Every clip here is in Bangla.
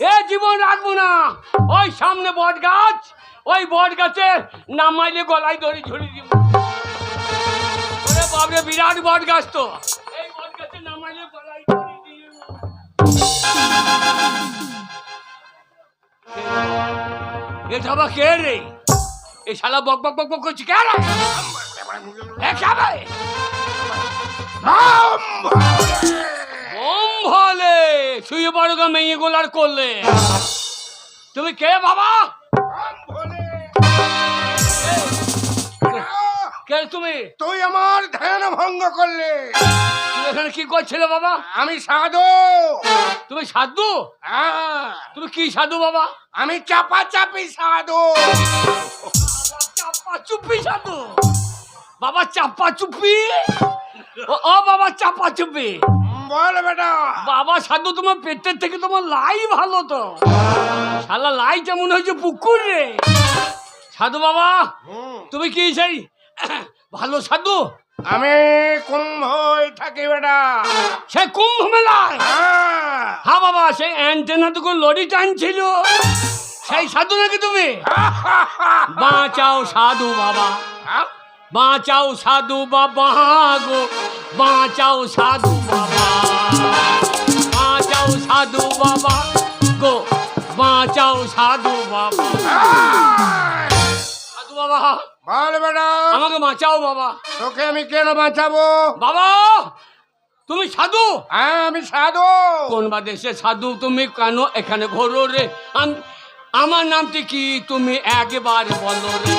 এ জীবন রাখবো না। ওই সামনে বট গাছ, ওই বট গাছে নামাইলে গলায় দড়ি ঝুড়ি দিব। ওরে বাবরে, বিরাট বট গাছ তো, এই বট গাছে নামাইলে গলায় দড়ি দিব। এটা আবার কে রে? এই শালা বক বক বক বক করছি কে রে? ভলে শুয়ে পড়ো গা মেয়ে গোলার করলে। তুমি কে বাবা? কে তুমি? তুই আমার ধ্যান ভঙ্গ করলে। তুমি এখানে কি করছিলে বাবা? আমি সাধু। তুমি সাধু? তুমি কি সাধু বাবা? আমি চাপা চাপি সাধু। চাপা চুপি সাধু বাবা? চাপা চুপি? ও বাবা চাপা চুপি বল বেটা। বাবা সাধু, তোমার পেটের থেকে তোমার লাই ভালো তো। শালা লাই যেমন হয়েছে পুকুর রে। সাধু বাবা, তুমি কি সেই ভালো সাধু? আমি কুম্ভই থাকি বেটা। সে কুম্ভ মেলায়? হ্যাঁ বাবা, সেই অ্যান্টেনা টুকু লরি টানছিল, সেই সাধু নাকি তুমি? বাঁচাও সাধু বাবা, বাঁচাও সাধু বাবা গো, বাঁচাও সাধু বাবা, বাঁচাও সাধু বাবা গো, বাঁচাও সাধু বাবা। সাধু বাবা বল বেটা। আমাকে বাঁচাও বাবা। তোকে আমি কেন বাঁচাবো বাবা? তুমি সাধু? হ্যাঁ আমি সাধু। কোন বা দেশে সাধু তুমি? কেন এখানে ঘোরো রে? আমার নামটি কি তুমি একবার বলো রে?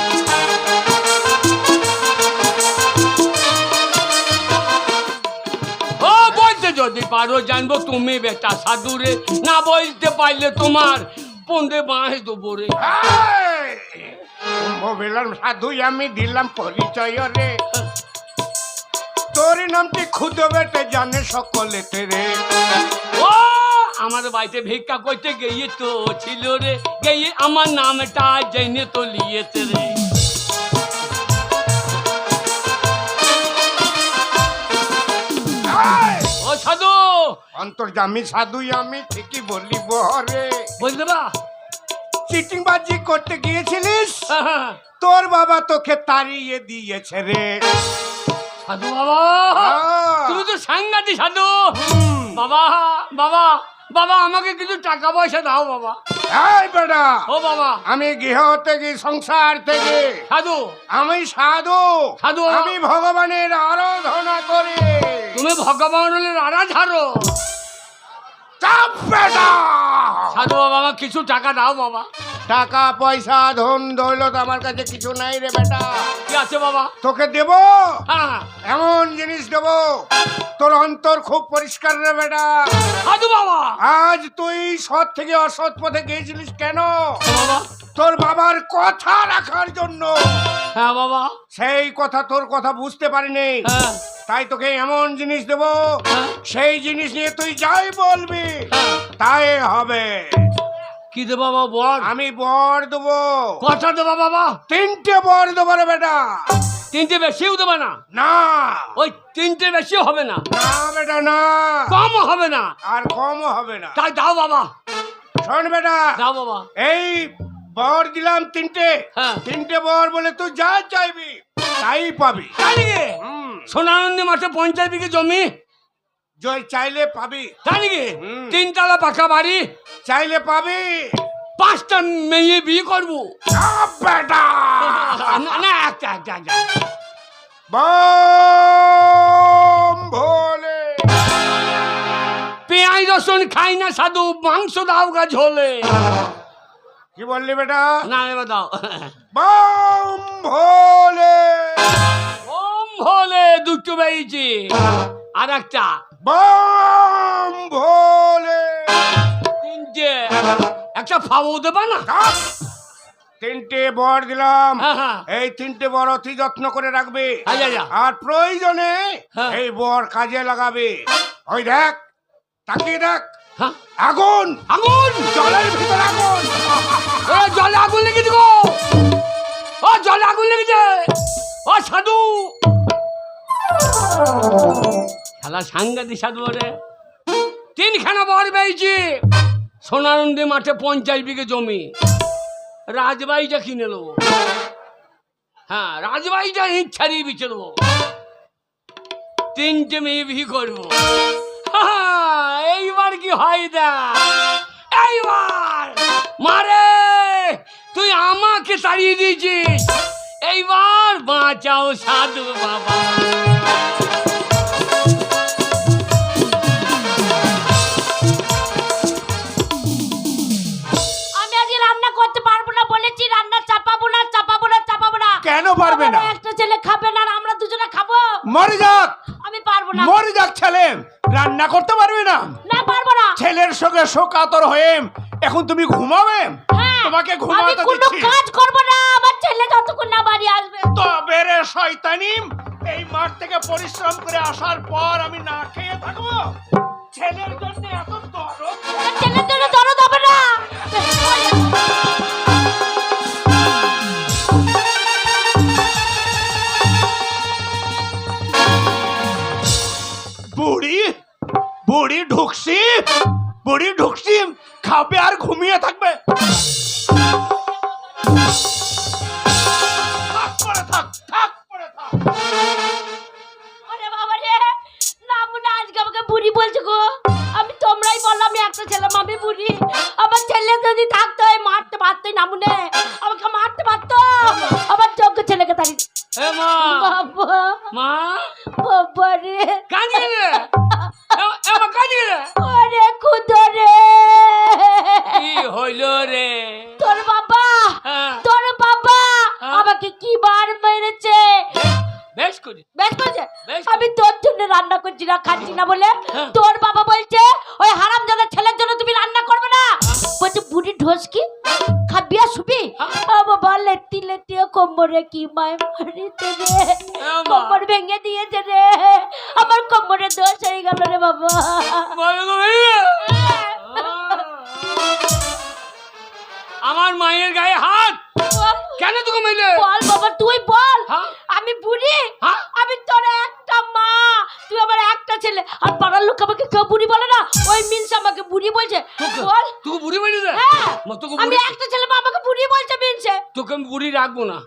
ও বলতে যদি পারো জানবো তুমি বেটা সাধু রে, না বলতে পারলে তোমার পন্দে বাঁশ দেবো রে। কুম্ভবিলাম সাধুই আমি দিলাম পরিচয় রে। তোর নামটি খুদ বেটে জানে সকলেতে রে। ও আমার বাড়িতে ভিক্ষা করতে গিয়ে তো ছিল রে, গিয়ে আমার নামটা জেনে তো লিয়েছে রে। ও সাধু, অন্তর্যামী সাধুই আমি ঠিকই বলিব রে। বুঝলে বা? চিটিং বাজি করতে গিয়েছিলিস, তোর বাবা তোকে তাড়িয়ে দিয়েছে রে। সাধু বাবা, তুমি তো সাংঘাতিক সাধু। বাবা বাবা বাবা, আমাকে কিছু টাকা পয়সা দাও বাবা। এই বেটা, ও বাবা, আমি গৃহ থেকে সংসার থেকে সাধু। আমি সাধু। সাধু আমি ভগবানের আরাধনা করি। তুমি ভগবানের আরাধারো? চাপ বেটা। সাধু বাবা, আমার কিছু টাকা দাও বাবা। টাকা পয়সা ধন দৌলত আমার কাছে কিছু নাই রে বেটা। কি আছে বাবা? তোকে দেব হ্যাঁ, এমন জিনিস দেব, তোর অন্তর খুব পরিষ্কার রে বেটা। সাধু বাবা। আজ তুই সৎ থেকে অসৎ পথে গিয়েছিলিস কেন? বাবা, তোর বাবার কথা রাখার জন্য। হ্যাঁ বাবা। সেই কথা তোর কথা বুঝতে পারিনি, হ্যাঁ তাই তোকে এমন জিনিস দেব, হ্যাঁ, সেই জিনিস নিয়ে তুই যাই বলবি হ্যাঁ। তাই হবে। কি দেবো বাবা? বর? আমি বর দেবো। কটা দেবো বাবা? 3টে বর দেবো রে বেটা। 3টে বেশিও দেবে না? না ওই 3টে বেশিও হবে না? না বেটা না, কমও হবে না? আর কমও হবে না। তাই দাও বাবা। শোন বেটা, দাও বাবা। এই বর দিলাম 3টে। হ্যাঁ। 3টে বর বলে তুই যা চাইবি তাই পাবি। তাই নাকি? সোনানন্দী মাঠে 50 বিঘে জমি জয় চাইলে পাবি। তাই নাকি? 3 তলা পাকা বাড়ি চাইলে পাবি। 5টা মেয়ে বিয়ে করবো। বেটা না না, একটা একটা একটা। বম ভোলে। পেঁয়াজ রসুন খাই না সাধু, মাংস দাও গা ঝোলে। কি বললি বেটা? না এবার দাও। বম ভোলে। ওম ভোলে, দুটো বেরিয়েছি। আর একটা। বম ভোলে। 3টে। একটা ফাবো দেবা না? 3টে বর দিলাম। হ্যাঁ হ্যাঁ। এই 3টে বর অতি যত্ন করে রাখবে, আচ্ছা আচ্ছা। আর প্রয়োজনে হ্যাঁ। এই বর কাজে লাগাবে। ওই দেখ, তাকিয়ে দেখ, হ্যাঁ, আগুন আগুন। জলের ভিতর আগুন। ও জলে আগুন লেগেছে গো। ও জলে আগুন লেগেছে। ও সাধু। শালা সাংঘাতিক সাধু রে। 3খানা বর পেয়েছি। সোনারন্দি মাঠে 50 বিঘে জমি, রাজবাড়িটা কিনে নেবো। হ্যাঁ, রাজবাড়িটা ইট ছাড়িয়ে বিছে দেবো, 3টে মেয়ে বিয়ে করবো। এইবার কি হয় দা, এইবার মারে তুই আমাকে তাড়িয়ে দিয়েছিস, এইবার বাঁচাও সাধু বাবা। আমি আজকে রান্না করতে পারবো না বলেছি, রান্না চাপাবো না চাপাবো না চাপাবো না। কেন পারবে না? একটা ছেলে খাবে না আর আমরা দুজনে খাবো। মরে যাক, আমি পারবো না। মরে যাক ছেলে, রান্না করতে পারবে না? না পারবো না। ছেলের সঙ্গে শোকাতর হয়ে এখন তুমি ঘুমাবে? হ্যাঁ, তোমাকে আমি ঘুমাতে কোনো দিচ্ছি। কাজ করবো না, আমার ছেলে যতক্ষণ না বাড়ি আসবে। তবে রে শয়তানি, এই মাঠ থেকে পরিশ্রম করে আসার পর আমি না খেয়ে থাকবো? ছেলের জন্য এত দরদ? ছেলের জন্য দরদ হবে না। বুড়ি বুড়ি ঢুকছি, বুড়ি ঢুকছি, খাবে আর ঘুমিয়ে থাকবে। থাক পড়ে থাক, থাক পড়ে থাক। ওরে বাবা রে, নামুনা আজকে আমাকে বুড়ি বলছে গো। আমি তোমরাই বললাম আমি একটা ছেলে, আমি বুড়ি। আমার ছেলে যদি থাকতো এই মারতে পারতোই, নামুনে আমাকে মারতে পারতো। আমার যোগ্য ছেলেকে তাড়ি। এ মা, বাবা মা বাবা রে, কাঁদিয়ে রে, এ মা কাঁদিয়ে রে, ওরে খুদো রে। কি হইল রে? তোর বাবা, হ্যাঁ, তোর বাবা হ্যাঁ। আমাকে কি বার মেরেছে। বেশ করি, বেশ করেছে। বেশ। আমি তোর জন্য রান্না করছি না, খাচ্ছি না বলে হ্যাঁ। তোর বাবা বলছে ওই হারামজাদা ছেলের জন্য তুমি রান্না করবে না। বলছে বুড়ি ঢোসকি খাবি আর শুবি। বাবা লেতি লেতি কোমরে কি মায় মারিতে রে, মা। কোমর ভেঙে দিয়েছে রে, আমার কোমরে দোষ হয়ে গেল রে বাবা। বলো গো ভাইয়া। আমার মায়ের গায়ে হাত বল, কেন তোকে মেলে? বল বাবা তুই বল। হ্যাঁ? আমি বুড়ি, হ্যাঁ? আমি তোর একটা মা, তুই আমার একটা ছেলে। আর পাড়ার লোক আমাকে কেউ বুড়ি বলে না, ওই মিনস আমাকে বুড়ি বলছে। বল। তুই বুড়ি বাড়ি দে। হ্যাঁ, মা, তোকে আমি বুড়ি- একটা ছেলে, মা আমাকে বুড়ি বলছে মিনসে। তোকে আমি বুড়ি রাখবো না।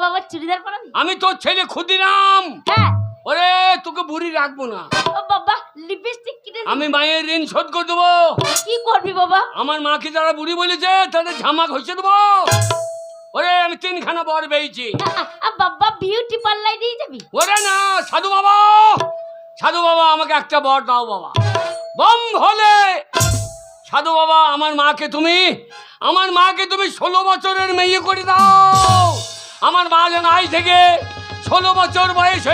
বাবা চুড়িদার পরাবি? আমি তোর ছেলে ক্ষুদিরাম। হ্যাঁ। ওরে তোকে বুড়ি রাখবো না। ও বাবা লিপস্টিক কিনে দে। আমি মায়ের ঋণ শোধ করে দেবো। কি করবি বাবা? আমার মাকে যারা বুড়ি বলেছে তাদের ঝামা ঘষে দেবো। ওরে আমি 3খানা বর পেয়েছি। বাবা বিউটি পার্লার নিয়ে যাবি? ওরে না, সাধু বাবা, সাধু বাবা আমাকে একটা বর দাও বাবা। বম হলে সাধু বাবা, আমার মাকে তুমি 16 বছরের মেয়ে করে দাও। আমার মা যেন আজ থেকে 16 বছর বয়স হয়ে